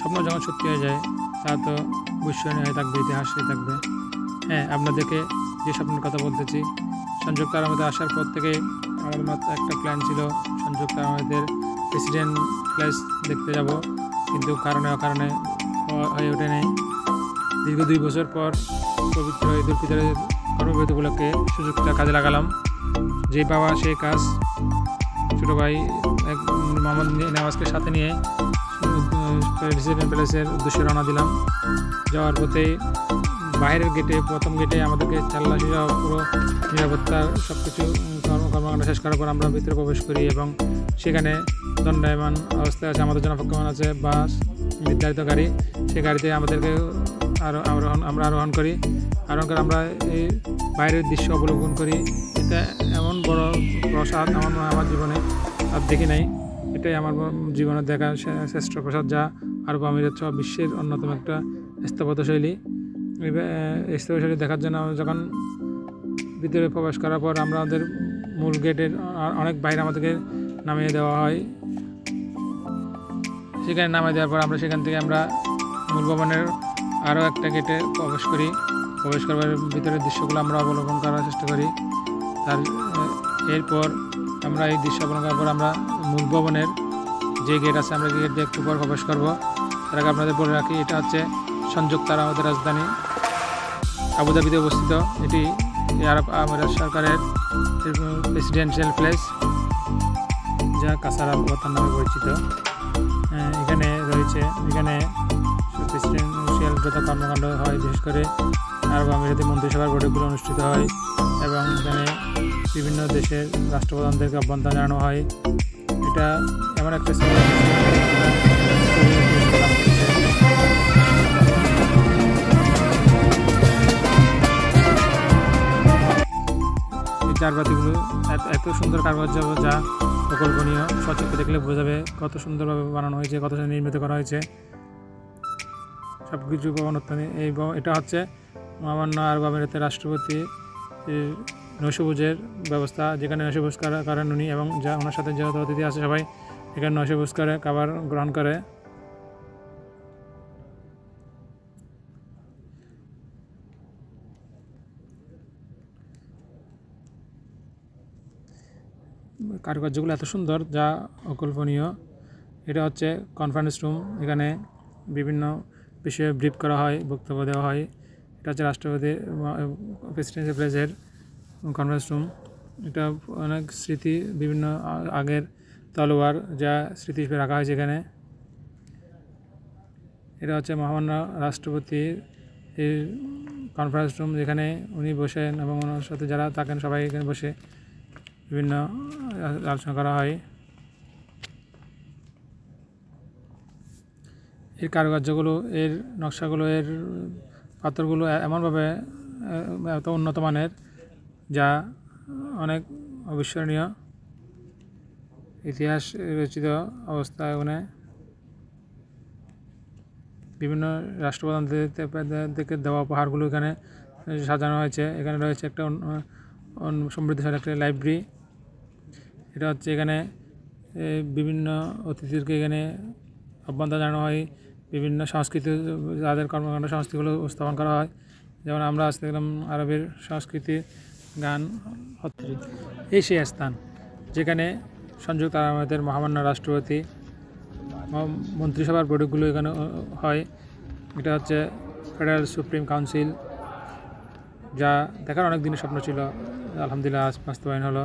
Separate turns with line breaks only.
স্বপ্ন যখন সত্যি হয়ে যায় তা তো বিস্মরণীয় হয়ে থাকবে, ইতিহাস হয়ে থাকবে। হ্যাঁ, আপনাদেরকে যে স্বপ্নের কথা বলতেছি, সংযুক্ত আরব আমিরাতে আসার পর থেকে আমাদের মাত্র একটা প্ল্যান ছিল সংযুক্ত আরব আমিরাতের প্রেসিডেন্ট প্লেস দেখতে যাব, কিন্তু কারণে অকারণে হয়ে ওঠেনি। দীর্ঘ 2 বছর পর পবিত্র ঈদ উল ফিতরের কর্মবিরতি উপলক্ষে সুযোগটা কাজে লাগালাম। যে পাওয়া সেই কাজ। ছোটো ভাই মোহাম্মদ নেওয়াজকে সাথে নিয়ে প্রেসিডেন্ট প্যালেসের উদ্দেশ্যে রওনা দিলাম। যাওয়ার পথে বাইরের গেটে, প্রথম গেটে আমাদেরকে চাল্লাশি সহ পুরো নিরাপত্তা সব কিছু কর্মকাণ্ড শেষ করার পর আমরা ভিতরে প্রবেশ করি এবং সেখানে দণ্ডায়মান অবস্থায় আছে, আমাদের জন্য অপেক্ষমান আছে বাস, নির্ধারিত গাড়ি। সেই গাড়িতে আমাদেরকে আমরা আরোহণ করি। আরোহণ করে আমরা এই বাইরের দৃশ্য অবলোকন করি। এটা এমন বড় প্রসাদ আমার জীবনে আর দেখি নাই। এটাই আমার জীবনে দেখা শ্রেষ্ঠ প্রসাদ, যা আরব আমিরাত সহ বিশ্বের অন্যতম একটা স্থাপত্যশৈলী। এই স্থাপত্যশৈলী দেখার জন্য যখন ভিতরে প্রবেশ করার পর আমাদের মূল গেটের অনেক বাইরে আমাদেরকে নামিয়ে দেওয়া হয়। সেখানে নামিয়ে দেওয়ার পর আমরা সেখান থেকে আমরা মূল ভবনের আরও একটা গেটে প্রবেশ করি। প্রবেশ করার ভিতরের দৃশ্যগুলো আমরা অবলোকন করার চেষ্টা করি। এরপর আমরা এই দৃশ্য অবলোকন করার পর আমরা মূল ভবনের যে গেট আছে, আমরা গেট দিয়ে একটু পর প্রবেশ করবো। তার আগে আপনাদের বলে রাখি, এটা হচ্ছে সংযুক্ত আরব আমিরাতের রাজধানী আবুধাবিতে অবস্থিত। এটি আরব আমিরাত সরকারের প্রেসিডেন্সিয়াল প্লেস, যা কাসার আল ওয়াতান নামে পরিচিত। এখানে প্রেসিডেন্সিয়াল যত কর্মকাণ্ড হয়, বিশেষ করে আরব আমিরাতে মন্ত্রিসভার বৈঠকগুলো অনুষ্ঠিত হয় এবং এখানে বিভিন্ন দেশের রাষ্ট্রপ্রধানদেরকে অভ্যর্থনা জানানো হয়। এটা এমন একটা চারবাতিগুলো এত সুন্দর কারুকার্য, যা অকল্পনীয়। সচক্ষে দেখলে বোঝা যাবে কত সুন্দরভাবে বানানো হয়েছে, কত নির্মিত করা হয়েছে। সব কিছু এটা হচ্ছে মহামান্য আরব আমিরাতের রাষ্ট্রপতি নৈশভোজের ব্যবস্থা, যেখানে নৈশভোজ করেন উনি এবং যা ওনার সাথে যত অতিথি আছে সবাই এখানে নৈশভোজ করে খাবার গ্রহণ করে। কারুকার্যগুলো এত সুন্দর, যা অকল্পনীয়। এটা হচ্ছে কনফারেন্স রুম, এখানে বিভিন্ন বিষয়ে ব্রিফ করা হয়, বক্তব্য দেওয়া হয়। এটা হচ্ছে রাষ্ট্রপতি প্রেসিডেন্সি প্লেসের কনফারেন্স রুম। এটা অনেক স্মৃতি, বিভিন্ন আগের তলোয়ার, যা স্মৃতি হিসেবে রাখা হয়েছে এখানে। এটা হচ্ছে মহামান্য রাষ্ট্রপতির এই কনফারেন্স রুম, যেখানে উনি বসেন এবং ওনার সাথে যারা থাকেন সবাই এখানে বসে বিভিন্ন আলোচনা করা হয়। এর কারুকার্যগুলো, এর নকশাগুলো, এর পাথরগুলো এমনভাবে এত উন্নত মানের, যা অনেক অবিস্মরণীয়। ইতিহাস রচিত অবস্থা। এখানে বিভিন্ন রাষ্ট্রপ্রধানদেরকে দেওয়া উপহারগুলো এখানে সাজানো হয়েছে। এখানে রয়েছে একটা সমৃদ্ধশালী একটা লাইব্রেরি। এটা হচ্ছে এখানে বিভিন্ন অতিথিদেরকে এখানে অভ্যর্থনা জানানো হয়। বিভিন্ন সংস্কৃতি, যাদের কর্মকাণ্ড সংস্কৃতিগুলো উপস্থাপন করা হয়। যেমন আমরা আজ দেখলাম আরবের সংস্কৃতি, গান। এই সেই স্থান যেখানে সংযুক্ত আরব আমিরাতের মহামান্য রাষ্ট্রপতি মন্ত্রিসভার বৈঠকগুলো এখানে হয়। এটা হচ্ছে ফেডারেল সুপ্রিম কাউন্সিল, যা দেখার অনেক দিনের স্বপ্ন ছিল, আলহামদুলিল্লাহ আজ বাস্তবায়ন হলো।